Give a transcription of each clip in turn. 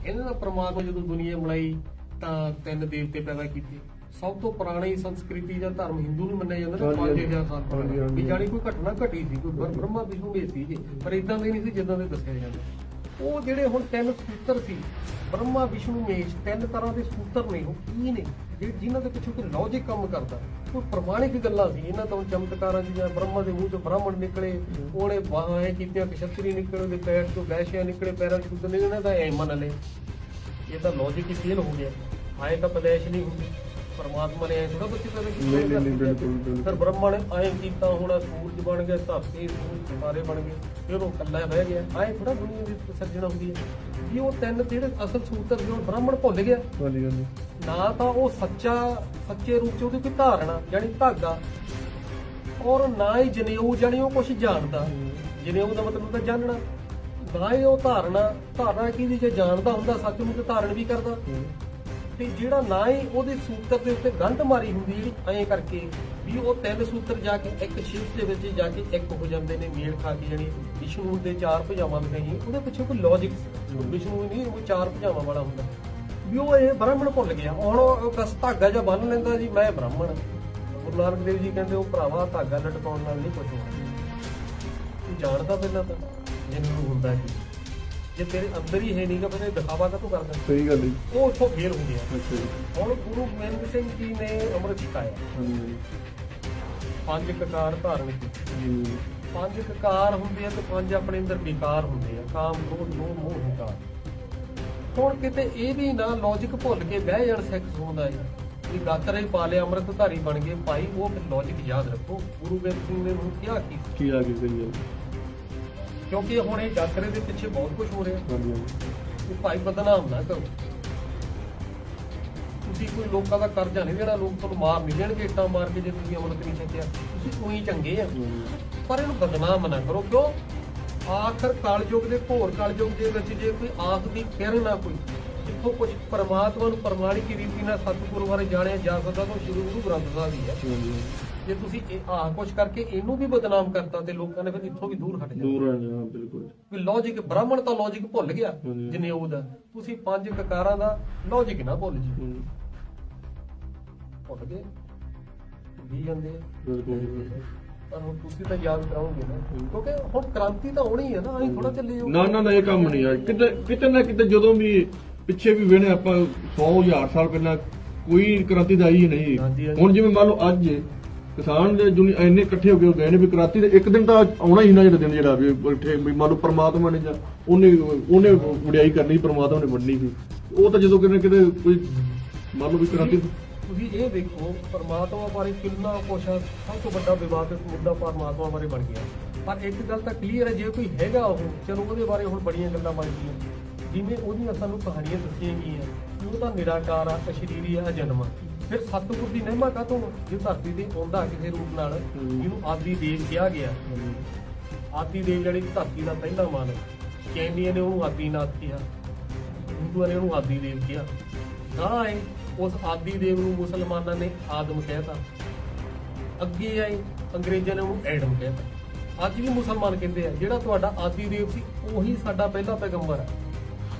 ਇਹਨਾਂ ਦਾ ਪ੍ਰਮਾਤਮਾ ਜਦੋਂ ਦੁਨੀਆ ਬਣਾਈ ਤਾਂ 3 ਦੇਵਤੇ ਪੈਦਾ ਕੀਤੇ। ਸਭ ਤੋਂ ਪੁਰਾਣੀ ਸੰਸਕ੍ਰਿਤੀ ਜਾਂ ਧਰਮ ਹਿੰਦੂ ਨੂੰ ਮੰਨਿਆ ਜਾਂਦਾ ਨਾ 5000 ਸਾਲ ਪੁਰਾਣਾ, ਵੀ ਜਾਣੀ ਕੋਈ ਘਟਨਾ ਘਟੀ ਸੀ, ਕੋਈ ਬ੍ਰਹਮਾ ਵਿਸ਼ਨੂੰ ਮਹੇਸ਼ ਸੀ, ਪਰ ਇਦਾਂ ਦੇ ਨਹੀਂ ਸੀ ਜਿੱਦਾਂ ਦੇ ਦੱਸਿਆ ਜਾਂਦਾ। ਉਹ ਜਿਹੜੇ ਹੁਣ 3 ਸੂਤਰ ਸੀ, ਬ੍ਰਹਮਾ ਵਿਸ਼ਨੂੰ ਮਹੇਸ਼, 3 ਤਰ੍ਹਾਂ ਦੇ ਸੂਤਰ ਨੇ। ਉਹ ਕੀ ਨੇ ਜਿਨ੍ਹਾਂ ਦੇ ਪਿੱਛੇ ਕੋਈ ਲੌਜਿਕ ਕੰਮ ਕਰਦਾ, ਕੋਈ ਪ੍ਰਮਾਣਿਕ ਗੱਲਾਂ ਸੀ। ਇਹਨਾਂ ਤੋਂ ਚਮਤਕਾਰਾਂ ਦੀਆਂ, ਬ੍ਰਹਮਾ ਦੇ ਮੂੰਹ ਤੋਂ ਬ੍ਰਾਹਮਣ ਨਿਕਲੇ, ਉਹਨੇ ਬਾਹਾਂ ਐ ਕੀਤੀਆਂ, ਕਸ਼ਤਰੀ ਨਿਕਲੇ, ਉਹਦੇ ਪੈਰ ਤੋਂ ਵੈਸ਼ਿਆ ਨਿਕਲੇ, ਪੈਰਾਂ 'ਚ ਕੁੱਦ ਨਿਕਲੇ, ਇਹਨਾਂ ਦਾ ਐ ਮੰਨ ਲਏ। ਇਹ ਤਾਂ ਲੌਜਿਕ ਹੀ ਫੇਲ ਹੋ ਗਿਆ। ਆਏ ਤਾਂ ਪਦੈਸ਼ ਨਹੀਂ ਹੁੰਦੀ, ਪਰਮਾਤਮਾ ਨੇ ਐ ਥੋੜਾ ਬੱਚੇ ਪੈਦਾ ਕੀਤੇ। ਫਿਰ ਬ੍ਰਹਮਾ ਨੇ ਐਂ ਕੀਤਾ, ਹੁਣ ਸੂਰਜ ਬਣ ਗਿਆ, ਧਰਤੀ ਸੂਰਜ ਸਾਰੇ ਬਣ ਗਏ, ਫਿਰ ਉਹ ਇਕੱਲਾ ਬਹਿ ਗਿਆ। ਐਂ ਥੋੜਾ ਦੁਨੀਆ ਦੀ ਸਿਰਜਣਾ ਹੁੰਦੀ ਹੈ ਵੀ ਉਹ 3 ਜਿਹੜੇ ਅਸਲ ਸੂਤਰ ਸੀ ਉਹ ਬ੍ਰਾਹਮਣ ਭੁੱਲ ਗਿਆ। ਨਾ ਤਾਂ ਉਹ ਸੱਚੇ ਰੂਪ 'ਚ ਉਹਦੀ ਕੋਈ ਧਾਰਨਾ ਜਾਣੀ ਧਾਗਾ, ਔਰ ਨਾ ਹੀ ਜਨੇਊ ਜਾਣੀ ਉਹ ਕੁਛ ਜਾਣਦਾ। ਜਨੇਊ ਦਾ ਮਤਲਬ ਤਾਂ ਜਾਣਨਾ, ਨਾ ਹੀ ਉਹ ਧਾਰਨਾ ਕੀ ਜੇ ਜਾਣਦਾ ਹੁੰਦਾ ਸੱਚ ਨੂੰ ਤੇ ਧਾਰਨ ਵੀ ਕਰਦਾ। ਤੇ ਜਿਹੜਾ ਨਾ ਹੀ ਉਹਦੇ ਸੂਤਰ ਦੇ ਉੱਤੇ ਗੰਢ ਮਾਰੀ ਹੁੰਦੀ ਜਿਹੜੀ ਐਂ ਕਰਕੇ ਵੀ ਉਹ 3 ਸੂਤਰ ਜਾ ਕੇ ਇੱਕ ਸ਼ਿਵ ਦੇ ਵਿੱਚ ਜਾ ਕੇ ਇੱਕ ਹੋ ਜਾਂਦੇ ਨੇ, ਮੇਲ ਖਾ ਕੇ। ਜਾਣੀ ਵਿਸ਼ਨੂੰ ਦੇ 4 ਭੁਜਾਵਾਂ ਦਿਖਾਈਆਂ, ਉਹਦੇ ਪਿੱਛੇ ਕੋਈ ਲੌਜਿਕ ਵਿਸ਼ਨੂੰ ਨਹੀਂ, ਉਹ 4 ਭੁਜਾਵਾਂ ਵਾਲਾ ਹੁੰਦਾ ਵੀ ਉਹ ਇਹ ਬ੍ਰਾਹਮਣ ਭੁੱਲ ਗਿਆ। ਹੁਣ ਉਹ ਕਸ ਧਾਗਾ ਜਿਹਾ ਬੰਨ ਲੈਂਦਾ ਜੀ, ਮੈਂ ਬ੍ਰਾਹਮਣ। ਗੁਰੂ ਨਾਨਕ ਦੇਵ ਜੀ ਕਹਿੰਦੇ ਉਹ ਭਰਾਵਾ ਧਾਗਾ ਲਟਕਾਉਣ ਨਾਲ ਨਹੀਂ ਕੁਝ ਹੋਣਾ, ਤੂੰ ਜਾਣਦਾ ਪਹਿਲਾਂ ਤਾਂ ਜਿਹਨੂੰ ਹੁੰਦਾ ਕੀ। ਜੇ ਤੇਰੇ ਅੰਦਰ ਹੀ ਹੈ ਨਹੀਂਗਾ ਫਿਰ ਦਿਖਾਵਾ ਕਾ ਤੂੰ ਕਰਦਾ। ਸਹੀ ਗੱਲ ਹੈ। ਉਹ ਉੱਥੋਂ ਫੇਰ ਹੋ ਗਿਆ। ਹੁਣ ਗੁਰੂ ਗੋਬਿੰਦ ਸਿੰਘ ਜੀ ਨੇ ਅੰਮ੍ਰਿਤ ਛਕਾਇਆ, 5 ਕਕਾਰ ਧਾਰਨ ਕੀਤੇ। 5 ਕਕਾਰ ਹੁੰਦੇ ਆ ਤੇ 5 ਆਪਣੇ ਅੰਦਰ ਵਿਕਾਰ ਹੁੰਦੇ ਆ, ਕਾਮ, ਕ੍ਰੋਧ, ਲੋਭ, ਮੋਹ, ਹੰਕਾਰ। ਹੁਣ ਕਿਤੇ ਇਹ ਵੀ ਨਾ ਲੌਜਿਕ ਭੁੱਲ ਕੇ ਬਹਿ ਜਾਣ ਸਿੱਖ ਹੁੰਦਾ ਹੈ ਵੀ ਗਾਤਰੇ ਪਾ ਲਿਆ, ਅੰਮ੍ਰਿਤਧਾਰੀ ਬਣ ਗਏ ਭਾਈ। ਉਹ ਫਿਰ ਲੌਜਿਕ ਯਾਦ ਰੱਖੋ, ਗੁਰੂ ਗੋਬਿੰਦ ਸਿੰਘ ਨੇ ਉਹਨੂੰ ਕਿਹਾ ਕੀ ਆ ਗਈ, ਕਿਉਂਕਿ ਹੁਣ ਇਹ ਗਾਤਰੇ ਦੇ ਪਿੱਛੇ ਬਹੁਤ ਕੁਝ ਹੋ ਰਿਹਾ। ਭਾਈ ਬਦਨਾਮ ਨਾ ਕਰੋ, ਤੁਸੀਂ ਕੋਈ ਲੋਕਾਂ ਦਾ ਕਰਜ਼ਾ ਨਹੀਂ ਦੇਣਾ, ਲੋਕ ਤੁਹਾਨੂੰ ਮਾਰ ਨਹੀਂ ਦੇਣਗੇ ਇੱਟਾਂ ਮਾਰ ਕੇ ਜੇ ਤੁਸੀਂ ਅੰਮ੍ਰਿਤ ਨਹੀਂ ਛਕਿਆ। ਤੁਸੀਂ ਉਹੀ ਚੰਗੇ ਆ, ਪਰ ਇਹਨੂੰ ਬਦਨਾਮ ਨਾ ਕਰੋ। ਕਿਉਂ? ਆਖਰ ਕਲਯੁਗ ਦੇ ਘੋਰ ਕਲਯੁਗ ਦੇ ਵਿੱਚ ਜੇ ਕੋਈ ਆਖ ਦੀ ਕਿਰਨ ਨਾ ਕੋਈ, ਜਿੱਥੋਂ ਕੁਝ ਪਰਮਾਤਮਾ ਨੂੰ ਪ੍ਰਮਾਣਿਕ ਰੀਤੀ ਨਾਲ ਸਤਿਗੁਰੂ ਬਾਰੇ ਜਾਣਿਆ ਜਾ ਸਕਦਾ ਤਾਂ ਸ਼੍ਰੀ ਗੁਰੂ ਗ੍ਰੰਥ ਸਾਹਿਬ ਹੀ ਹੈ। ਜੇ ਤੁਸੀਂ ਇਹ ਆਹ ਕੁਝ ਕਰਕੇ ਇਹਨੂੰ ਵੀ ਬਦਨਾਮ ਕਰਤਾ ਤੇ ਲੋਕਾਂ ਨੇ ਫਿਰ ਇੱਥੋਂ ਵੀ ਦੂਰ ਹਟ ਜਾਣਾ। ਬਿਲਕੁਲ ਵੀ ਲੌਜਿਕ, ਬ੍ਰਾਹਮਣ ਤਾਂ ਲੌਜਿਕ ਭੁੱਲ ਗਿਆ ਜਨੇਊ ਦਾ, ਤੁਸੀਂ 5 ਕਕਾਰਾਂ ਦਾ ਲੌਜਿਕ ਨਾ ਭੁੱਲ ਜੀ। ਭੁੱਲ ਗਏ ਵੀ ਜਾਂਦੇ ਪਰ ਹੁਣ ਤੁਸੀਂ ਤਾਂ ਯਾਦ ਕਰਾਓਗੇ ਨਾ, ਕਿਉਂਕਿ ਹੁਣ ਕ੍ਰਾਂਤੀ ਤਾਂ ਹੋਣੀ ਹੈ ਨਾ, ਅਸੀਂ ਥੋੜਾ ਚੱਲੇ ਨਾ ਇਹ ਕੰਮ ਨਹੀਂ ਆ। ਕਿਤੇ ਨਾ ਕਿਤੇ ਜਦੋਂ ਵੀ ਪਿੱਛੇ ਵੀ ਵੇਣੇ ਆਪਾਂ 100,000 ਸਾਲ ਪਹਿਲਾਂ ਕੋਈ ਕ੍ਰਾਂਤੀ ਦਾ ਆਈ ਨਹੀਂ। ਹੁਣ ਜਿਵੇਂ ਮੰਨ ਲਓ ਅੱਜ ਕਿਸਾਨ ਦੇ ਇੰਨੇ ਇਕੱਠੇ ਹੋ ਕੇ ਗਏ ਨੇ ਵੀ ਕ੍ਰਾਂਤੀ ਦੇ ਇੱਕ ਦਿਨ ਤਾਂ ਆਉਣਾ ਹੀ ਨਾ, ਜਿਹੜਾ ਦਿਨ ਜਿਹੜਾ ਵੀ ਇਕੱਠੇ ਵੀ ਮੰਨ ਲਓ ਪਰਮਾਤਮਾ ਨੇ ਜਾਂ ਉਹਨੇ ਵਡਿਆਈ ਕਰਨੀ, ਪਰਮਾਤਮਾ ਨੇ ਵੰਡਣੀ ਸੀ। ਉਹ ਤਾਂ ਜਦੋਂ ਕਿਤੇ ਕੋਈ ਮੰਨ ਲਓ ਵੀ ਕ੍ਰਾਂਤੀ। ਤੁਸੀਂ ਇਹ ਦੇਖੋ ਪਰਮਾਤਮਾ ਬਾਰੇ ਕਿੰਨਾ ਕੁਛ, ਸਭ ਤੋਂ ਵੱਡਾ ਵਿਵਾਦਿਤ ਮੁੱਦਾ ਪਰਮਾਤਮਾ ਬਾਰੇ ਬਣ ਗਿਆ। ਪਰ ਇੱਕ ਗੱਲ ਤਾਂ ਕਲੀਅਰ ਹੈ, ਜੇ ਕੋਈ ਹੈਗਾ ਉਹ ਚਲੋ ਉਹਦੇ ਬਾਰੇ ਹੁਣ ਬੜੀਆਂ ਗੱਲਾਂ ਬਣ ਗਈਆਂ। ਜਿਵੇਂ ਉਹਦੀਆਂ ਸਾਨੂੰ ਕਹਾਣੀਆਂ ਦੱਸੀਆਂ ਗਈਆਂ ਕਿ ਉਹ ਤਾਂ ਨਿਰਾਕਾਰ ਆ, ਅਸ਼ਰੀਰੀ ਆ, ਅਜਨਮ ਆ। ਫਿਰ ਸਤਿਗੁਰ ਦੀ ਮਹਿਮਾ ਕਾਹਤੋਂ ਜੇ ਧਰਤੀ ਤੇ ਆਉਂਦਾ ਕਿਸੇ ਰੂਪ ਨਾਲ, ਜਿਹਨੂੰ ਆਦਿ ਦੇਵ ਕਿਹਾ ਗਿਆ। ਆਦਿ ਦੇਵ ਜਿਹੜੀ ਧਰਤੀ ਦਾ ਪਹਿਲਾ ਮਾਨਵ, ਕੈਂਡੀਆਂ ਨੇ ਉਹਨੂੰ ਆਦਿਨਾਥ ਕਿਹਾ, ਹਿੰਦੂਆਂ ਨੇ ਉਹਨੂੰ ਆਦਿ ਦੇਵ ਕਿਹਾ। ਗਾਂ ਆਏ ਉਸ ਆਦਿ ਦੇਵ ਨੂੰ ਮੁਸਲਮਾਨਾਂ ਨੇ ਆਦਮ ਕਹਿਤਾ, ਅੱਗੇ ਆਏ ਅੰਗਰੇਜ਼ਾਂ ਨੇ ਉਹਨੂੰ ਐਡਮ ਕਹਿਤਾ। ਅੱਜ ਵੀ ਮੁਸਲਮਾਨ ਕਹਿੰਦੇ ਆ ਜਿਹੜਾ ਤੁਹਾਡਾ ਆਦਿ ਦੇਵ ਸੀ ਉਹੀ ਸਾਡਾ ਪਹਿਲਾ ਪੈਗੰਬਰ ਹੈ।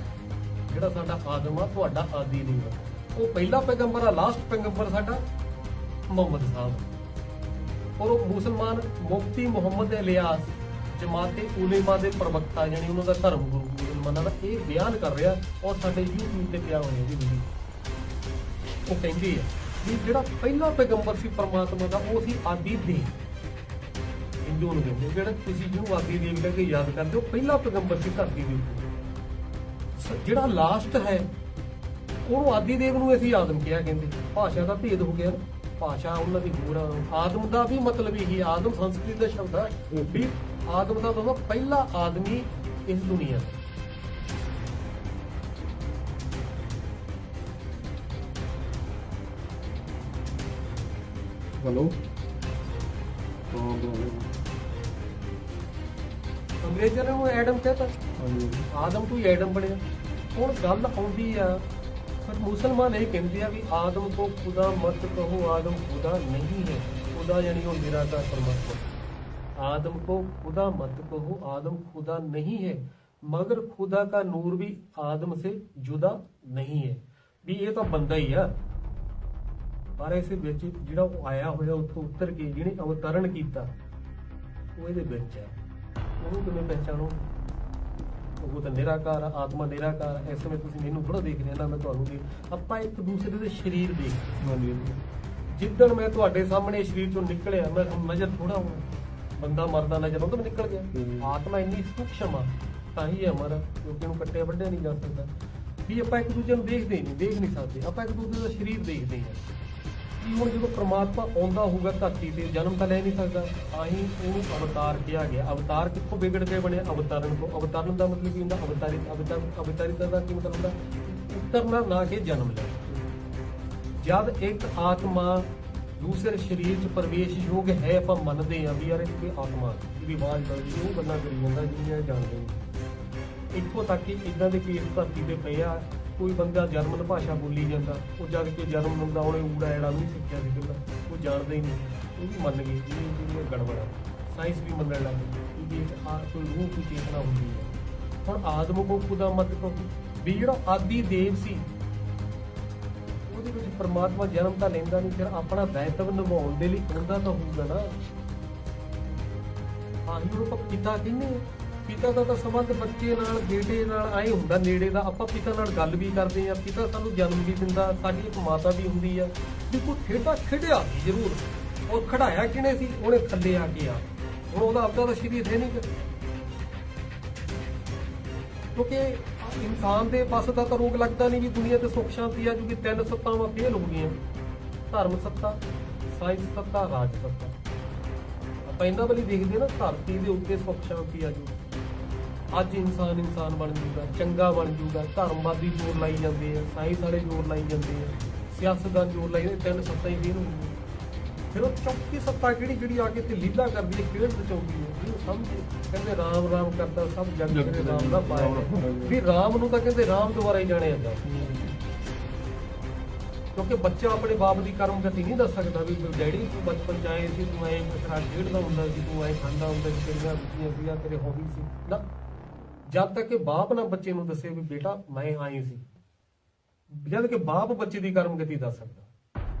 ਜਿਹੜਾ ਸਾਡਾ ਆਦਮ ਆ ਤੁਹਾਡਾ ਆਦਿ ਦੇਵ ਆ, ਉਹ ਪਹਿਲਾ ਪੈਗੰਬਰ ਆ। ਲਾਸਟ ਪੈਗੰਬਰ ਸਾਡਾ ਮੁਹੰਮਦ ਸਾਹਿਬ। ਔਰ ਉਹ ਮੁਸਲਮਾਨ ਮੁਫਤੀ ਮੁਹੰਮਦ ਇਲਿਆਸ ਜਮਾਤੇ ਉਲੇਮਾ ਦੇ ਪ੍ਰਵਕਤਾ, ਯਾਨੀ ਉਹਨਾਂ ਦਾ ਧਰਮ ਗੁਰੂ ਮੁਸਲਮਾਨਾਂ ਦਾ ਇਹ ਬਿਆਨ ਕਰ ਰਿਹਾ ਔਰ ਸਾਡੇ YouTube ਤੇ ਪਿਆ ਹੋਇਆ ਜੀ ਵੀਡੀਓ। ਉਹ ਕਹਿੰਦੀ ਹੈ ਵੀ ਜਿਹੜਾ ਪਹਿਲਾ ਪੈਗੰਬਰ ਸੀ ਪਰਮਾਤਮਾ ਦਾ ਉਹ ਸੀ ਆਦਿ ਦੇਵ। ਹਿੰਦੂ ਨੂੰ ਕਹਿੰਦੇ ਜਿਹੜਾ ਤੁਸੀਂ ਜਿਹਨੂੰ ਆਦਿ ਦੇਵ ਕਹਿ ਕੇ ਯਾਦ ਕਰਦੇ ਹੋ, ਪਹਿਲਾ ਪੈਗੰਬਰ ਸੀ ਧਰਤੀ ਦੇ ਉੱਤੇ। ਜਿਹੜਾ ਲਾਸਟ ਹੈ ਉਹਨੂੰ ਆਦਿ ਦੇਵ ਨੂੰ ਅਸੀਂ ਆਦਮ ਕਿਹਾ ਕਹਿੰਦੇ। ਭਾਸ਼ਾ ਦਾ ਭੇਦ ਹੋ ਗਿਆ, ਭਾਸ਼ਾ ਉਹਨਾਂ ਦੀ ਹੋਰ। ਆਦਮ ਦਾ ਵੀ ਮਤਲਬ ਇਹੀ, ਆਦਮ ਸੰਸਕ੍ਰਿਤ ਦਾ ਸ਼ਬਦ ਹੈ ਵੀ ਆਦਮ ਦਾ ਮਤਲਬ ਪਹਿਲਾ ਆਦਮੀ ਇਸ ਦੁਨੀਆ ਦਾ। ਹੈਲੋ, ਅੰਗਰੇਜ਼ਾਂ ਨੇ ਉਹਨੂੰ ਐਡਮ ਕਹਿਤਾ, ਆਦਮ ਤੋਂ ਹੀ ਐਡਮ ਬਣਿਆ। ਹੁਣ ਗੱਲ ਆਉਂਦੀ ਆ पर मुसलमान ये कहते हैं कि आदम को खुदा मत कहो, आदम खुदा नहीं है। खुदा यानी वो निराकार परमात्मा। आदम को खुदा मत कहो, आदम खुदा नहीं है। मगर खुदा का नूर भी आदम से जुदा नहीं है भी ये तो बंदा ही आ पर इस विच जिहड़ा वो आया होया उत्तों उतर के जिहने अवतरण कीता वो इहदे विच है ਉਹਨੂੰ ਕਿਵੇਂ ਪਹਿਚਾਣੋ ਉਹ ਤਾਂ ਨਿਰਾਕਾਰ ਆ, ਆਤਮਾ ਨਿਰਾਕਾਰ ਆ। ਇਸ ਸਮੇਂ ਤੁਸੀਂ ਮੈਨੂੰ ਥੋੜਾ ਦੇਖ ਰਹੇ ਨਾ ਮੈਂ ਤੁਹਾਨੂੰ ਦੇਖ ਆਪਾਂ ਇੱਕ ਦੂਸਰੇ ਦੇ ਸਰੀਰ ਦੇਖ ਜਿੱਦਣ ਮੈਂ ਤੁਹਾਡੇ ਸਾਹਮਣੇ ਸਰੀਰ ਚੋਂ ਨਿਕਲਿਆ ਮੈਂ ਨਜ਼ਰ ਥੋੜਾ ਹੋਣਾ ਬੰਦਾ ਮਰਦਾ ਨਜ਼ਰ ਉਹ ਤਾਂ ਨਿਕਲ ਗਿਆ ਆਤਮਾ ਇੰਨੀ ਸੂਖਸ਼ਮ ਆ ਤਾਂ ਹੀ ਹੈ ਹਮਾਰਾ ਕਿਉਂਕਿ ਉਹਨੂੰ ਕੱਟਿਆ ਵੱਢਿਆ ਨਹੀਂ ਜਾ ਸਕਦਾ ਵੀ ਆਪਾਂ ਇੱਕ ਦੂਜੇ ਨੂੰ ਦੇਖਦੇ ਹੀ ਨਹੀਂ ਦੇਖ ਨਹੀਂ ਸਕਦੇ ਆਪਾਂ ਇੱਕ ਦੂਜੇ ਦਾ ਸਰੀਰ ਦੇਖਦੇ ਹਾਂ ਕਿ ਹੁਣ ਜਦੋਂ ਪ੍ਰਮਾਤਮਾ ਆਉਂਦਾ ਹੋਊਗਾ ਧਰਤੀ ਤੇ ਜਨਮ ਤਾਂ ਲੈ ਨਹੀਂ ਸਕਦਾ ਤਾਂ ਹੀ ਉਹਨੂੰ ਅਵਤਾਰ ਕਿਹਾ ਗਿਆ ਅਵਤਾਰ ਕਿੱਥੋਂ ਵਿਗੜ ਕੇ ਬਣਿਆ ਅਵਤਾਰਨ ਤੋਂ ਅਵਤਾਰਨ ਦਾ ਮਤਲਬ ਕੀ ਹੁੰਦਾ ਅਵਤਾਰਿਤ ਦਾ ਕੀ ਮਤਲਬ ਹੁੰਦਾ ਉਤਰਨਾ ਨਾ ਕਿ ਜਨਮ ਲੈ ਜਦ ਇੱਕ ਆਤਮਾ ਦੂਸਰੇ ਸਰੀਰ 'ਚ ਪ੍ਰਵੇਸ਼ ਯੋਗ ਹੈ ਆਪਾਂ ਮੰਨਦੇ ਹਾਂ ਵੀ ਯਾਰ ਇਹ ਕੋਈ ਆਤਮਾ ਇਹਦੀ ਆਵਾਜ਼ ਬਦਲਦੀ ਉਹ ਗੱਲਾਂ ਕਰੀ ਜਾਂਦਾ ਜਿਹਨਾਂ ਜਾਣਦੇ ਨਹੀਂ ਇੱਥੋਂ ਤੱਕ ਕਿ ਇਦਾਂ ਦੇ ਕੇਸ ਧਰਤੀ ਤੇ ਪਏ ਆ ਕੋਈ ਬੰਦਾ ਜਰਮਨ ਭਾਸ਼ਾ ਬੋਲੀ ਜਾਂਦਾ ਉਹ ਜਦ ਕਿ ਜਰਮਨ ਹੁੰਦਾ ਉਹਨੇ ਊੜਾ ਐੜਾ ਨਹੀਂ ਸਿੱਖਿਆ ਸੀ ਪਹਿਲਾਂ ਉਹ ਜਾਣਦਾ ਹੀ ਨਹੀਂ ਉਹ ਵੀ ਮੰਨ ਗਏ ਜੀ ਗੜਬੜ ਆ ਸਾਇੰਸ ਵੀ ਮੰਨਣ ਲੱਗ ਗਈ ਕਿ ਕੋਈ ਰੂਹ ਕੋਈ ਚੇਤਨਾ ਹੁੰਦੀ ਹੈ ਹੁਣ ਆਦਮ ਕੋ ਖੁਦਾ ਮਤ ਕੋ ਵੀ ਜਿਹੜਾ ਆਦੀ ਦੇਵ ਸੀ ਉਹਦੇ ਵਿੱਚ ਪਰਮਾਤਮਾ ਜਨਮ ਤਾਂ ਲੈਂਦਾ ਨਹੀਂ ਫਿਰ ਆਪਣਾ ਦਾਇਤਵ ਨਿਭਾਉਣ ਦੇ ਲਈ ਆਉਂਦਾ ਤਾਂ ਹੋਊਗਾ ਨਾ ਆਹੀ ਉਹ ਪਿਤਾ ਕਹਿੰਦੇ ਪਿਤਾ ਦਾ ਤਾਂ ਸੰਬੰਧ ਬੱਚੇ ਨਾਲ ਬੇਟੇ ਨਾਲ ਆਏ ਹੁੰਦਾ ਨੇੜੇ ਦਾ ਆਪਾਂ ਪਿਤਾ ਨਾਲ ਗੱਲ ਵੀ ਕਰਦੇ ਆ ਪਿਤਾ ਸਾਨੂੰ ਜਨਮ ਵੀ ਦਿੰਦਾ ਸਾਡੀ ਇੱਕ ਮਾਤਾ ਵੀ ਹੁੰਦੀ ਆ ਵੀ ਕੋਈ ਖੇਡਾ ਖੇਡਿਆ ਜ਼ਰੂਰ ਉਹ ਖੜਾਇਆ ਕਿਹਨੇ ਸੀ ਉਹਨੇ ਥੱਲੇ ਆ ਕੇ ਆ ਹੁਣ ਉਹਦਾ ਆਪਦਾ ਤਾਂ ਸਰੀਰ ਹੈ ਨਹੀਂ ਕਿਉਂਕਿ ਇਨਸਾਨ ਦੇ ਬਸ ਦਾ ਤਾਂ ਰੋਗ ਲੱਗਦਾ ਨਹੀਂ ਵੀ ਦੁਨੀਆ ਤੇ ਸੁੱਖ ਸ਼ਾਂਤੀ ਆ ਕਿਉਂਕਿ ਤਿੰਨ ਸੱਤਾਵਾਂ ਫੇਲ ਹੋ ਗਈਆਂ ਧਰਮ ਸੱਤਾ ਸਾਇੰਸ ਸੱਤਾ ਰਾਜ ਸੱਤਾ ਆਪਾਂ ਇਹਨਾਂ ਵਾਲੀ ਦੇਖਦੇ ਨਾ ਧਰਤੀ ਦੇ ਉੱਤੇ ਸੁੱਖ ਸ਼ਾਂਤੀ ਆ ਜੋ ਅੱਜ ਇਨਸਾਨ ਬਣ ਜੂਗਾ ਚੰਗਾ ਬਣ ਜੂਗਾ ਧਰਮਵਾਦੀ ਜ਼ੋਰ ਲਾਈ ਜਾਂਦੇ ਆ ਸਾਇੰਸ ਵਾਲੇ ਜ਼ੋਰ ਲਾਈ ਜਾਂਦੇ ਆ ਸਿਆਸਤਦਾਨ ਜ਼ੋਰ ਲਾਈ ਜਾਂਦੇ ਤਿੰਨ ਸੱਤਾ ਹੀ ਫੇਲ ਹੋ ਗਈਆਂ ਫਿਰ ਉਹ ਚੌਥੀ ਸੱਤਾ ਜਿਹੜੀ ਆ ਕੇ ਤੇ ਲੀਲਾ ਕਰਦੀ ਹੈ ਖੇਡ ਰਚਾਉਂਦੀ ਹੈ ਇਹਨੂੰ ਸਮਝੇ ਕਹਿੰਦੇ ਰਾਮ ਰਾਮ ਕਰਦਾ ਸਭ ਜਗ ਤੇਰੇ ਰਾਮ ਦਾ ਪਾਇਆ ਵੀ ਰਾਮ ਨੂੰ ਤਾਂ ਕਹਿੰਦੇ ਰਾਮ ਦੁਆਰਾ ਹੀ ਜਾਣਿਆ ਜਾਂਦਾ ਕਿਉਂਕਿ ਬੱਚਾ ਆਪਣੇ ਬਾਪ ਦੀ ਕਰਮ ਗਤੀ ਨਹੀਂ ਦੱਸ ਸਕਦਾ ਵੀ ਡੈਡੀ ਤੂੰ ਬਚਪਨ ਚ ਆਏ ਸੀ ਤੂੰ ਐਂ ਖਰਾਬ ਖੇਡਦਾ ਹੁੰਦਾ ਸੀ ਤੂੰ ਐਂ ਖਾਂਦਾ ਹੁੰਦਾ ਸੀ ਤੇਰੀਆਂ ਰੁਚੀਆਂ ਸੀਗੀਆਂ ਤੇਰੇ ਹੌਬੀ ਸੀ ਨਾ ਜਦ ਤੱਕ ਕਿ ਬਾਪ ਨਾ ਬੱਚੇ ਨੂੰ ਦੱਸੇ ਵੀ ਬੇਟਾ ਮੈਂ ਆਈ ਸੀ ਜਦ ਕਿ ਬਾਪ ਬੱਚੇ ਦੀ ਕਰਮ ਗਤੀ ਦੱਸ ਸਕਦਾ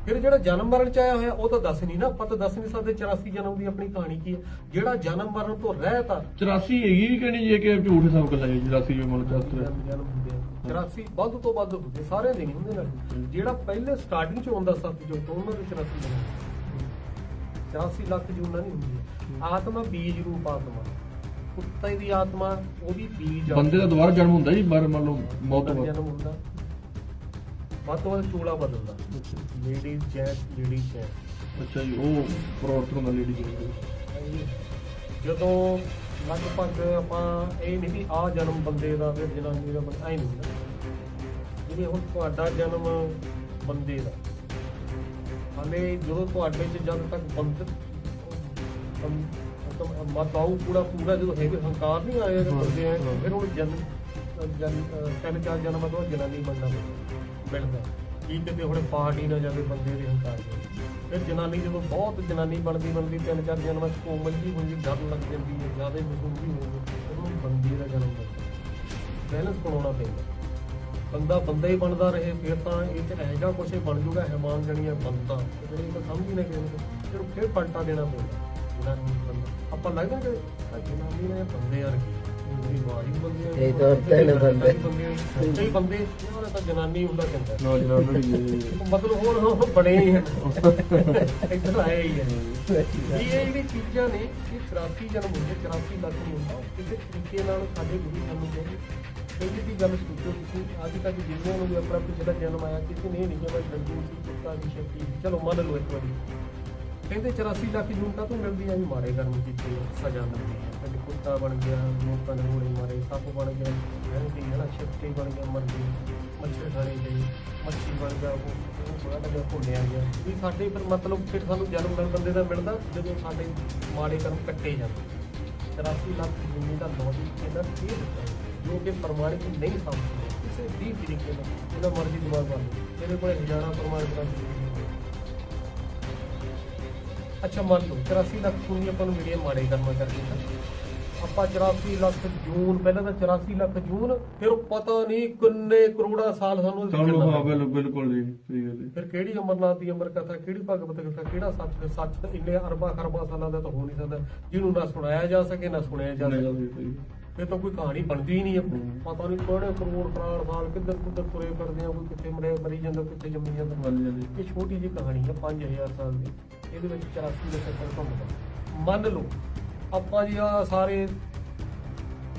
ਫਿਰ ਜਿਹੜਾ ਜਨਮ ਮਰਨ ਚ ਆਇਆ ਹੋਇਆ ਉਹ ਤਾਂ ਦੱਸ ਨਹੀਂ ਨਾ ਆਪਾਂ ਤਾਂ ਦੱਸ ਨਹੀਂ ਸਕਦੇ 84 ਜਨਮ ਦੀ ਆਪਣੀ ਕਹਾਣੀ ਕੀ ਹੈ ਜਿਹੜਾ ਜਨਮ ਮਰਨ ਤੋਂ ਰਹਿਤ ਆ 84 ਹੈਗੀ ਵੀ ਕਹਿਣੀ ਜੇ ਕਿ ਝੂਠ ਸਭ ਗੱਲਾਂ 84 ਵੀ ਮੁੱਲ ਜਨਮ ਹੁੰਦੇ ਆ 84 ਵੱਧ ਤੋਂ ਵੱਧ ਹੁੰਦੇ ਸਾਰਿਆਂ ਦੇ ਨਹੀਂ ਹੁੰਦੇ ਨਾਲ ਜਿਹੜਾ ਪਹਿਲੇ ਸਟਾਰਟਿੰਗ ਚ ਆਉਂਦਾ ਸੱਤ ਜੋ ਉਹਨਾਂ ਦੇ 84 ਜਨਮ 84 ਲੱਖ ਜੂਨਾਂ ਨਹੀਂ ਹੁੰਦੀ ਆਤਮਾ ਬੀਜ ਰੂਪ ਆਤਮਾ ਕੁੱਤੇ ਦੀ ਆਤਮਾ ਉਹਦੀ ਬੀਜ ਬੰਦੇ ਦਾ ਦੁਬਾਰਾ ਜਨਮ ਹੁੰਦਾ ਜੀ ਬਾਰ ਮੰਨ ਲਓ ਮੌਤ ਤੋਂ ਜਨਮ ਹੁੰਦਾ ਵੱਧ ਤੋਂ ਵੱਧ ਚੂਲਾ ਬਦਲਦਾ ਲੇਡੀਜ਼ ਜੈਂਟ ਅੱਛਾ ਜੀ ਉਹ ਪ੍ਰੋਡਕਟ ਹੁੰਦਾ ਲੇਡੀ ਜਦੋਂ ਲਗਭਗ ਆਪਾਂ ਇਹ ਨਹੀਂ ਵੀ ਆਹ ਜਨਮ ਬੰਦੇ ਦਾ ਫਿਰ ਜਨਾਨੀ ਦਾ ਐ ਨਹੀਂ ਹੁੰਦਾ ਜਿਵੇਂ ਹੁਣ ਤੁਹਾਡਾ ਜਨਮ ਬੰਦੇ ਦਾ ਹਾਲੇ ਜਦੋਂ ਤੁਹਾਡੇ ਚ ਜਦ ਤੱਕ ਮਤਾਉ ਪੂਰਾ ਜਦੋਂ ਹੈਗੇ ਹੰਕਾਰ ਨਹੀਂ ਆਇਆ ਬੰਦੇ ਆ ਫਿਰ ਹੁਣ ਤਿੰਨ ਚਾਰ ਜਨਮ ਤੋਂ ਜਨਾਨੀ ਬਣਨਾ ਮਿਲਦਾ ਕੀ ਕਿਤੇ ਹੁਣ ਪਾਰਟੀ ਨਾ ਜਾਵੇ ਬੰਦੇ ਦੇ ਹੰਕਾਰ ਫਿਰ ਜਨਾਨੀ ਜਦੋਂ ਬਹੁਤ ਜਨਾਨੀ ਬਣਦੀ ਤਿੰਨ ਚਾਰ ਜਨਮਾਂ ਚ ਕੋਮਲ ਜੀ ਹੁੰਦੀ ਡਰ ਲੱਗ ਜਾਂਦੀ ਹੈ ਜ਼ਿਆਦਾ ਮਹਿਸੂਸ ਹੋਊਗੀ ਉਹਨੂੰ ਬੰਦੇ ਦਾ ਜਨਮ ਮਿਲਦਾ ਬੈਲੈਂਸ ਬਣਾਉਣਾ ਪੈਂਦਾ ਬੰਦਾ ਹੀ ਬਣਦਾ ਰਹੇ ਫਿਰ ਤਾਂ ਇਹ ਚ ਇਹੋ ਜਿਹਾ ਕੁਛ ਬਣ ਜੂਗਾ ਹੈਮਾਨ ਜਣੀਆਂ ਬੰਦਾ ਜਿਹੜੀ ਤਾਂ ਸਮਝ ਹੀ ਨਾ ਕਿਸੇ ਫਿਰ ਪਲਟਾ ਦੇਣਾ ਪੈਂਦਾ ਜਨਾਨੀ ਬੰਦਾ ਆਪਾਂ ਲੱਗਦਾ ਕਿ ਜਨਾਨੀ ਨੇ ਬੰਦੇ ਵਰਗੀ ਇਹ ਤਾਂ ਤਿੰਨ ਬੰਦੇ ਬੰਦੇ ਉਹਨਾਂ ਤਾਂ ਜਨਾਨੀ ਹੁੰਦਾ ਕਹਿੰਦਾ ਮਤਲਬ ਹੁਣ ਬੜੇ ਹੀ ਇੱਧਰ ਆਏ ਹੀ ਹੈ ਇਹ ਜਿਹੜੀ ਚੀਜ਼ਾਂ ਨੇ ਇਹ 84 ਜਨਮ ਹੁੰਦੇ 84 ਲੱਖ ਨਹੀਂ ਹੁੰਦਾ ਕਿਸੇ ਤਰੀਕੇ ਨਾਲ ਸਾਡੇ ਗੁਰੂ ਸਾਨੂੰ ਕਹਿੰਦੇ ਪਹਿਲੀ ਦੀ ਗੱਲ ਸੋਚੋ ਤੁਸੀਂ ਅੱਜ ਤੱਕ ਜਿੰਨਿਆਂ ਨੂੰ ਵੀ ਆਪਣਾ ਪਿਛਲਾ ਜਨਮ ਆਇਆ ਕਿਸੇ ਨੇ ਨਹੀਂ ਕਿਹਾ ਡੰਡੂ ਸੀ ਕੁੱਤਾ ਦੀ ਸ਼ਕਤੀ ਚਲੋ ਮੰਨ ਲਓ ਇੱਕ ਵਾਰੀ ਕਹਿੰਦੇ 84 ਲੱਖ ਜੂਨਟਾਂ ਤੋਂ ਮਿਲਦੀਆਂ ਵੀ ਮਾੜੇ ਕਰਮ ਕੀਤੇ ਸਜ਼ਾ ਮਿਲਦੀ ਹੈ ਕਦੇ ਕੁੱਤਾ ਬਣ ਗਿਆ ਲੋਕਾਂ ਨੇ ਗੋਲੇ ਮਾਰੇ ਸੱਪ ਬਣ ਗਿਆ ਰਹਿੰਦੀ ਹੈ ਨਾ ਸ਼ਕਤੀ ਬਣ ਗਿਆ ਮਰ ਗਈ ਮੱਛਰ ਖਾਣੇ ਗਈ ਮੱਛੀ ਬਣ ਗਿਆ ਉਹ ਥੋੜਾ ਜਿਹਾ ਭੁੱਲਿਆ ਗਿਆ ਵੀ ਸਾਡੇ ਫਿਰ ਮਤਲਬ ਫਿਰ ਸਾਨੂੰ ਜਨਮ ਮਿਲ ਬੰਦੇ ਦਾ ਮਿਲਦਾ ਜਦੋਂ ਸਾਡੇ ਮਾੜੇ ਕਰਮ ਕੱਟੇ ਜਾਂਦੇ 84 ਲੱਖ ਜੂਨੀ ਦਾ ਲੌਜਿਕ ਇਹਦਾ ਕੀ ਦਿੱਤਾ ਜੋ ਕਿ ਪ੍ਰਮਾਣਿਕ ਨਹੀਂ ਸਮਝਦੇ ਕਿਸੇ ਵੀ ਤਰੀਕੇ ਨਾਲ ਜਿਹਦਾ ਮਰਜ਼ੀ ਦਿਮਾਗ ਵਾਲਾ ਇਹਦੇ ਕੋਲ ਹਜ਼ਾਰਾਂ ਪ੍ਰਮਾਣਿਕ ਅੱਛਾ ਮੰਨ ਲਓ 84 ਲੱਖ ਸੁਣੀ ਆਪਾਂ ਨੂੰ ਮਿਲਿਆ ਮਾੜੇ ਕਰਮਾਂ ਕਰਕੇ ਆਪਾਂ 84 ਲੱਖ ਜੂਨ, ਪਹਿਲਾਂ ਤਾਂ 84 ਲੱਖ ਜੂਨ, ਫਿਰ ਪਤਾ ਨਹੀਂ ਕਿੰਨੇ ਕਰੋੜਾਂ ਸਾਲ ਸਾਨੂੰ ਹਾਂ ਬਿਲਕੁਲ ਜੀ, ਸਹੀ ਗੱਲ ਹੈ। ਫਿਰ ਕਿਹੜੀ ਅਮਰਨਾਥ ਦੀ ਅਮਰ ਕਥਾ, ਕਿਹੜੀ ਭਗਵਤ ਕਥਾ, ਕਿਹੜਾ ਸੱਚ, ਸੱਚ ਤਾਂ ਇੰਨੇ ਅਰਬਾਂ ਖਰਬਾਂ ਸਾਲਾਂ ਦਾ ਤਾਂ ਹੋ ਨਹੀਂ ਸਕਦਾ ਜਿਹਨੂੰ ਨਾ ਸੁਣਾਇਆ ਜਾ ਸਕੇ ਨਾ ਸੁਣਿਆ ਜਾ ਸਕੇ। ਇਹ ਤਾਂ ਕੋਈ ਕਹਾਣੀ ਬਣਦੀ ਹੀ ਨਹੀਂ। ਪਤਾ ਨਹੀਂ ਕਿਹੜੇ ਕਰੋੜ ਕਰਾੜ ਸਾਲ ਕਿੱਧਰ ਕਿੱਧਰ ਤੁਰੇ ਫਿਰਦੇ ਆ, ਕੋਈ ਕਿੱਥੇ ਮਰੀ ਜਾਂਦਾ, ਕਿੱਥੇ ਜੰਮੀ ਜਾਂਦਾ। ਇਹ ਛੋਟੀ ਜਿਹੀ ਕਹਾਣੀ ਹੈ 5000 ਸਾਲ ਦੀ, ਇਹਦੇ ਵਿੱਚ 84 ਲੱਖ ਸਾਲ ਘੁੰਮਦਾ। ਮੰਨ ਲਓ ਆਪਾਂ ਜੀ ਆ ਸਾਰੇ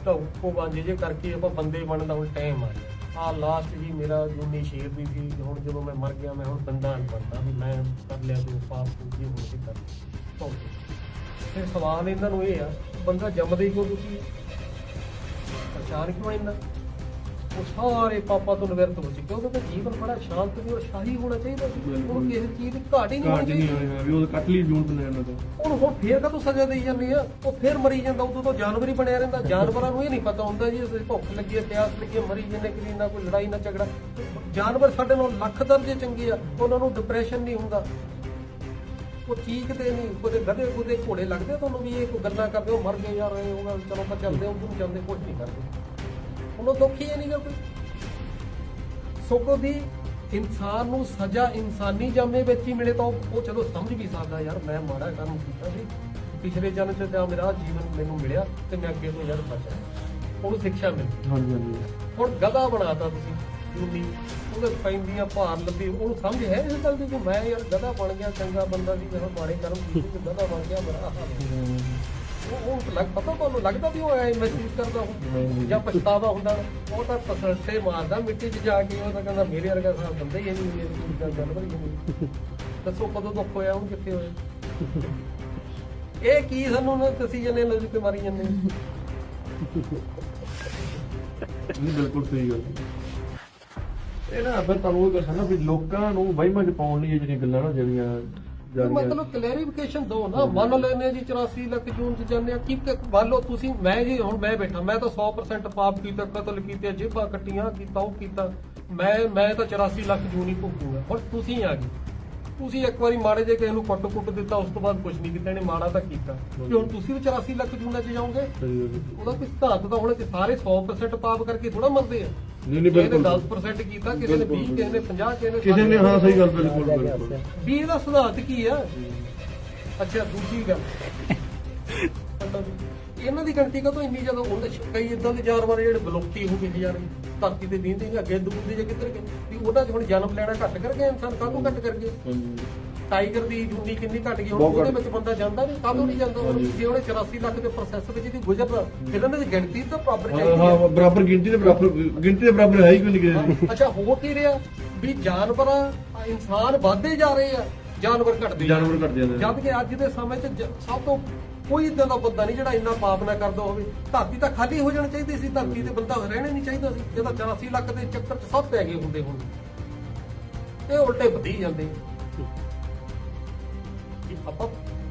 ਢੋਕੋ ਬਾਂਝੇ ਜੇ ਕਰਕੇ ਆਪਾਂ ਬੰਦੇ ਬਣਨ ਦਾ ਹੁਣ ਟਾਈਮ ਆ ਗਿਆ। ਆ ਲਾਸਟ ਜੀ ਮੇਰਾ ਜੂਨੀ ਸ਼ੇਰ ਦੀ ਸੀ, ਹੁਣ ਜਦੋਂ ਮੈਂ ਮਰ ਗਿਆ ਮੈਂ ਹੁਣ ਬੰਦਾ ਨਹੀਂ ਬਣਦਾ ਵੀ ਮੈਂ ਕਰ ਲਿਆ ਜੋ ਪਾਪ ਪੂਜੇ ਹੋ ਕੇ ਕਰ। ਫਿਰ ਸਵਾਲ ਇਹਨਾਂ ਨੂੰ ਇਹ ਆ, ਬੰਦਾ ਜੰਮਦੇ ਹੀ ਕਿਉਂ ਤੁਸੀਂ ਪਛਾਣ ਕਿਉਂ ਇੰਨਾ, ਉਹ ਸਾਰੇ ਪਾਪਾਂ ਤੋਂ ਨਿਵਰਤ ਹੋ ਚੁੱਕੇ। ਉਹਦਾ ਤਾਂ ਜੀਵਨ ਬੜਾ ਸ਼ਾਂਤ ਤੇ ਔਰ ਸ਼ਾਹੀ ਹੋਣਾ ਚਾਹੀਦਾ ਸੀ, ਉਹਨੂੰ ਕਿਸੇ ਚੀਜ਼ ਦੀ ਘਾਟ ਹੀ ਨਹੀਂ ਹੋਣੀ ਚਾਹੀਦੀ ਵੀ ਉਹ ਕੱਟ ਲਈ ਜੂਨ ਬਣਿਆ ਇਹਨਾਂ ਦਾ। ਉਹਨੂੰ ਹੁਣ ਫੇਰ ਕਾਹਤੋਂ ਸਜ਼ਾ ਦੇਈ ਜਾਂਦੀ ਆ, ਉਹ ਫੇਰ ਮਰੀ ਜਾਂਦਾ। ਉਦੋਂ ਤੋਂ ਜਾਨਵਰ ਹੀ ਬਣਿਆ ਰਹਿੰਦਾ। ਜਾਨਵਰਾਂ ਨੂੰ ਇਹ ਨਹੀਂ ਪਤਾ ਹੁੰਦਾ ਜੀ ਭੁੱਖ ਲੱਗੀ ਹੈ, ਪਿਆਸ ਲੱਗੀ ਹੈ, ਮਰੀ ਜਾਂਦੇ ਕਿ ਨਾ ਕੋਈ ਲੜਾਈ ਨਾ ਝਗੜਾ। ਜਾਨਵਰ ਸਾਡੇ ਨਾਲ ਲੱਖ ਦਰਜੇ ਚੰਗੇ ਆ, ਉਹਨਾਂ ਨੂੰ ਡਿਪਰੈਸ਼ਨ ਨਹੀਂ ਹੁੰਦਾ, ਉਹ ਚੀਕਦੇ ਨਹੀਂ। ਉਹਦੇ ਗਧੇ ਗੁੱਦੇ ਘੋੜੇ ਲੱਗਦੇ ਤੁਹਾਨੂੰ ਵੀ ਇਹ ਕੋਈ ਗੱਲਾਂ ਕਰਦੇ ਹੋ ਮਰ ਗਏ ਯਾਰ ਉਹ ਚਲੋ ਆਪਾਂ ਚੱਲਦੇ ਉਧਰ ਨੂੰ ਜਾਂਦੇ, ਕੁਝ ਨਹੀਂ ਕਰਦੇ। ਉਹਨੂੰ ਦੁੱਖ ਹੀ ਨਹੀਂ ਗਾ ਕੋਈ। ਸਗੋਂ ਦੀ ਇਨਸਾਨ ਨੂੰ ਸਜ਼ਾ ਇਨਸਾਨੀ ਜਾਮੇ ਵਿੱਚ ਹੀ ਮਿਲੇ ਤਾਂ ਉਹ ਚਲੋ ਸਮਝ ਵੀ ਸਕਦਾ ਯਾਰ ਮੈਂ ਮਾੜਾ ਕੰਮ ਕੀਤਾ ਸੀ ਪਿਛਲੇ ਜਨਮ 'ਚ, ਜਾਂ ਮੇਰਾ ਜੀਵਨ ਮੈਨੂੰ ਮਿਲਿਆ ਤੇ ਮੈਂ ਅੱਗੇ ਤੋਂ ਯਾਰ ਬਚਾ, ਉਹਨੂੰ ਸਿੱਖਿਆ ਮਿਲਦੀ। ਹਾਂਜੀ। ਹੁਣ ਗਧਾ ਬਣਾਤਾ ਤੁਸੀਂ ਜੂਨੀ, ਉਹਦੇ ਪੈਂਦੀਆਂ ਭਾਰ ਲੱਦੀ, ਉਹਨੂੰ ਸਮਝ ਹੈ ਇਸ ਗੱਲ ਦੀ ਕਿ ਮੈਂ ਯਾਰ ਗਧਾ ਬਣ ਗਿਆ, ਚੰਗਾ ਬੰਦਾ ਸੀ, ਮੈਂ ਮਾੜੇ ਕਰਮ ਕੀਤੇ, ਗਧਾ ਬਣ ਗਿਆ, ਮੇਰਾ ਹਾਲ ਉਹ ਪਤਾ ਤੁਹਾਨੂੰ ਲੱਗਦਾ ਵੀ ਉਹ ਐ ਮਹਿਸੂਸ ਕਰਦਾ ਹੋ ਜਾਂ ਪਛਤਾਵਾ ਹੁੰਦਾ। ਉਹ ਤਾਂ ਤਸੱਸੇ ਮਾਰਦਾ ਮਿੱਟੀ 'ਚ ਜਾ ਕੇ, ਉਹ ਤਾਂ ਕਹਿੰਦਾ ਮੇਰੇ ਵਰਗਾ ਸਾਹ ਬੰਦਾ ਹੀ ਨਹੀਂ, ਮੇਰੀ ਗੱਲ ਬਣੀ ਨਹੀਂ। ਦੱਸੋ ਕਦੋਂ ਦੁੱਖ ਹੋਇਆ, ਉਹਨੂੰ ਕਿੱਥੇ ਹੋਇਆ? ਇਹ ਕੀ ਸਾਨੂੰ ਨਾ ਤੁਸੀਂ ਜਨੇ ਲੱਜ ਕੇ ਮਾਰੀ ਜਾਂਦੇ। ਬਿਲਕੁਲ ਸਹੀ ਗੱਲ। ਇਹ ਨਾ ਫਿਰ ਤੁਹਾਨੂੰ ਉਹ ਦੱਸਣਾ ਵੀ ਲੋਕਾਂ ਨੂੰ ਵਹਿਮਾਂ 'ਚ ਪਾਉਣ ਲਈ ਇਹ ਜਿਹੜੀਆਂ ਗੱਲਾਂ ਨਾ ਜਿਹੜੀਆਂ ਮਤਲਬ ਕਲੈਰੀਫਿਕੇਸ਼ਨ ਦੋ ਨਾ। ਮੰਨ ਲੈਨੇ ਜੀ 84 ਲੱਖ ਜੂਨ 'ਚ ਜਾਂਦੇ ਆ ਕਿ ਮੰਨ ਲਓ ਤੁਸੀਂ, ਮੈਂ ਜੀ ਹੁਣ ਮੈਂ ਬੈਠਾ, ਮੈਂ ਤਾਂ 100% ਪਾਪ ਕੀਤਾ, ਕਤਲ ਕੀਤੇ, ਜੇਬਾਂ ਕੱਟੀਆਂ, ਕੀਤਾ ਉਹ ਕੀਤਾ, ਮੈਂ ਤਾਂ 84 ਲੱਖ ਜੂਨ ਹੀ ਭੁਗਤੂਗਾ। ਹੁਣ ਤੁਸੀਂ ਆ ਗਏ, ਤੁਸੀਂ ਇੱਕ ਵਾਰੀ ਮਾੜੇ ਜੇ ਕਿਸੇ ਨੂੰ ਕੁੱਟ ਦਿੱਤਾ, ਉਸ ਤੋਂ ਬਾਅਦ ਕੁਝ ਨਹੀਂ ਕੀਤਾ, ਇਹਨੇ ਮਾੜਾ ਤਾਂ ਕੀਤਾ, ਤੇ ਹੁਣ ਤੁਸੀਂ ਵੀ 84 ਲੱਖ ਜੂਨਾਂ 'ਚ ਜਾਓਗੇ। ਉਹਦਾ ਕੋਈ ਸਿਧਾਂਤ ਤਾਂ ਹੁਣ ਸਾਰੇ 100% ਪਾਪ ਕਰਕੇ ਥੋੜਾ ਮਰਦੇ ਆ। ਨਹੀਂ ਕਿਸੇ ਨੇ 10% ਕੀਤਾ, ਕਿਸੇ ਨੇ 20, ਕਿਸੇ ਨੇ 50, ਕਿਸੇ ਨੇ ਹਾਂ ਸਹੀ ਗੱਲ ਬਿਲਕੁਲ। ਵੀ ਇਹਦਾ ਸਿਧਾਂਤ ਕੀ ਆ? ਅੱਛਾ ਦੂਜੀ ਗੱਲ, ਇਹਨਾਂ ਦੀ ਗਿਣਤੀ ਕਦੋਂ ਇੰਨੀ ਜ਼ਿਆਦਾ ਹੁੰਦਾ? ਕਈ ਇਦਾਂ ਦੇ ਜਾਨਵਰ ਜਿਹੜੇ ਵਿਲੁਪਤੀ ਹੋ ਗਏ ਯਾਰ ਧਰਤੀ ਤੇ ਦੀਂਦੇ ਨੇ, ਅੱਗੇ ਦੂਰ ਜੇ ਕਿੱਧਰ ਗਏ ਵੀ ਉਹਨਾਂ 'ਚ ਹੁਣ ਜਨਮ ਲੈਣਾ ਘੱਟ ਕਰ ਗਏ, ਇਨਸਾਨ ਕਾਹਤੋਂ ਘੱਟ ਕਰ ਗਏ? ਟਾਈਗਰ ਦੀ ਜੂਨੀ ਕਿੰਨੀ ਘਟ ਗਈ, ਹੁਣ ਉਹਦੇ ਵਿੱਚ ਬੰਦਾ ਜਾਂਦਾ ਨਹੀਂ, ਕਾਹਦੋਂ ਨਹੀਂ ਜਾਂਦਾ? ਜੇ ਉਹਨੇ 84 ਲੱਖ ਦੇ ਪ੍ਰੋਸੈਸ ਵਿੱਚ ਇਹਦੀ ਗੁਜ਼ਰਦਾ, ਫਿਰ ਇਹਨਾਂ ਦੀ ਗਿਣਤੀ ਤਾਂ ਬਰਾਬਰ ਚਾਹੀਦੀ ਹੈ। ਹਾਂ ਬਰਾਬਰ ਗਿਣਤੀ ਦੇ ਬਰਾਬਰ ਹੈ ਹੀ ਕੋਈ ਨਹੀਂ। ਅੱਛਾ ਹੋ ਕੀ ਰਿਹਾ ਵੀ ਜਾਨਵਰ ਇਨਸਾਨ ਵੱਧਦੇ ਜਾ ਰਹੇ ਆ, ਜਾਨਵਰ ਘਟਦੇ ਜਾਂਦੇ ਜਦ ਕਿ ਅੱਜ ਦੇ ਸਮੇਂ 'ਚ ਸਭ ਤੋਂ ਕੋਈ ਇਦਾਂ ਦਾ ਬੰਦਾ ਨਹੀਂ ਜਿਹੜਾ ਇੰਨਾ ਪਾਪ ਨਾ ਕਰਦਾ ਹੋਵੇ। ਧਰਤੀ ਤਾਂ ਖਾਲੀ ਹੋ ਜਾਣੀ ਚਾਹੀਦੀ ਸੀ, ਧਰਤੀ ਤੇ ਬੰਦਾ ਰਹਿਣਾ ਨਹੀਂ ਚਾਹੀਦਾ ਸੀ। ਇਹ ਤਾਂ 84 ਲੱਖ ਦੇ ਚੱਕਰ 'ਚ ਸਭ ਪੈ ਗਏ ਹੁੰਦੇ ਹੁਣ, ਇਹ ਉਲਟੇ ਵਧੀ ਜਾਂਦੇ। ਆਪਾਂ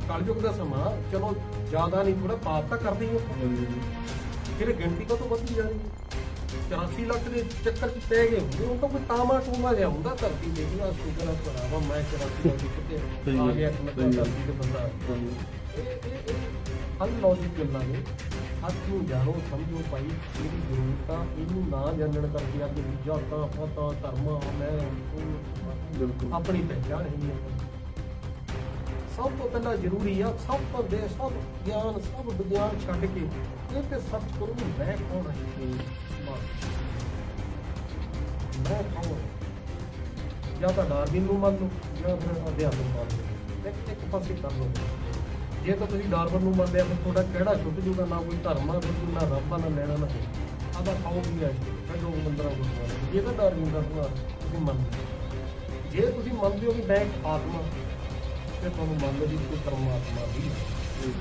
ਕਲਯੁਗ ਦਾ ਸਮਾਂ, ਚਲੋ ਜ਼ਿਆਦਾ ਨਹੀਂ ਥੋੜਾ ਪਾਪ ਤਾਂ ਕਰਦੇ ਹੀ ਹੋ, ਫਿਰ ਗਿਣਤੀ ਕਦੋਂ ਵੱਧਦੀ ਜਾਣੀ? 84 ਲੱਖ ਦੇ ਚੱਕਰ 'ਚ ਪੈ ਗਏ ਹੁੰਦੇ। ਉਹ ਤਾਂ ਕੋਈ ਤਾਮਾ ਟੂਮਾ ਜਿਹਾ ਹੁੰਦਾ ਧਰਤੀ ਤੇ, ਜਿਹੜਾ ਸ਼ੁਕਰ ਭਰਾਵਾ ਮੈਂ 84 ਲੱਖ ਕਿਤੇ ਆ ਗਿਆ, ਮਤਲਬ ਧਰਤੀ ਤੇ ਬੰਦਾ। ਅਨਲੌਜਿਕ ਗੱਲਾਂ ਨੇ, ਹੱਥ ਨੂੰ ਜਾਣੋ ਸਮਝੋ ਭਾਈ, ਇਹਦੀ ਜ਼ਰੂਰਤ ਆ। ਇਹਨੂੰ ਨਾ ਜਾਣਨ ਕਰਕੇ ਅੱਜ ਜਾਤਾਂ ਪਾਤਾਂ ਧਰਮਾਂ ਮੈਂ ਆਪਣੀ ਪਹਿਚਾਣ ਹੀ ਨਹੀਂ। ਸਭ ਤੋਂ ਪਹਿਲਾਂ ਜ਼ਰੂਰੀ ਆ, ਸਭ ਤੋਂ ਦੇ ਸਭ ਗਿਆਨ, ਸਭ ਵਿਗਿਆਨ ਛੱਡ ਕੇ ਇਹ ਤੇ ਸੱਚ ਕਰੋ ਵੀ ਮੈਂ ਕੌਣ ਹਾਂ। ਮੈਂ ਕੌਣ? ਜਾਂ ਤਾਂ ਡਾਰਵਿਨ ਨੂੰ ਮੰਨ ਲਓ ਜਾਂ ਫਿਰ ਅਧਿਆਤਮ ਮੰਨ ਲਓ, ਇੱਕ ਪਾਸੇ ਕਰ ਲਓ। ਜੇ ਤਾਂ ਤੁਸੀਂ ਡਾਰਵਿਨ ਨੂੰ ਮੰਨਦੇ ਆ ਫਿਰ ਤੁਹਾਡਾ ਕਿਹੜਾ ਛੁੱਟ ਜੂਗਾ? ਨਾ ਕੋਈ ਧਰਮ ਆ, ਨਾ ਰੱਬ ਆ, ਨਾ ਲੈਣਾ ਨਾ ਆਦਾ ਖਾਓ ਵੀ ਆ ਛੱਡੋ ਮੰਦਰਾਂ ਗੁਰਦੁਆਰੇ। ਇਹ ਤਾਂ ਡਾਰਵਿਨ ਦਾ ਸੁਭਾਅ ਤੁਸੀਂ ਮੰਨਦੇ। ਜੇ ਤੁਸੀਂ ਮੰਨਦੇ ਹੋ ਕਿ ਮੈਂ ਇੱਕ ਆਤਮਾ, ਤੇ ਤੁਹਾਨੂੰ ਮੰਨ ਲਓ ਜੀ ਕੋਈ ਪਰਮਾਤਮਾ ਵੀ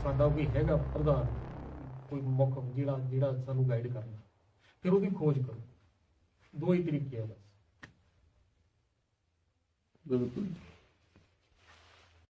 ਸਾਡਾ ਕੋਈ ਹੈਗਾ ਪ੍ਰਧਾਨ, ਕੋਈ ਮੁੱਖ ਜਿਹੜਾ ਸਾਨੂੰ ਗਾਈਡ ਕਰਨਾ, ਫਿਰ ਉਹਦੀ ਖੋਜ ਕਰੋ। ਦੋ ਹੀ ਤਰੀਕੇ ਆ ਬਸ। ਬਿਲਕੁਲ।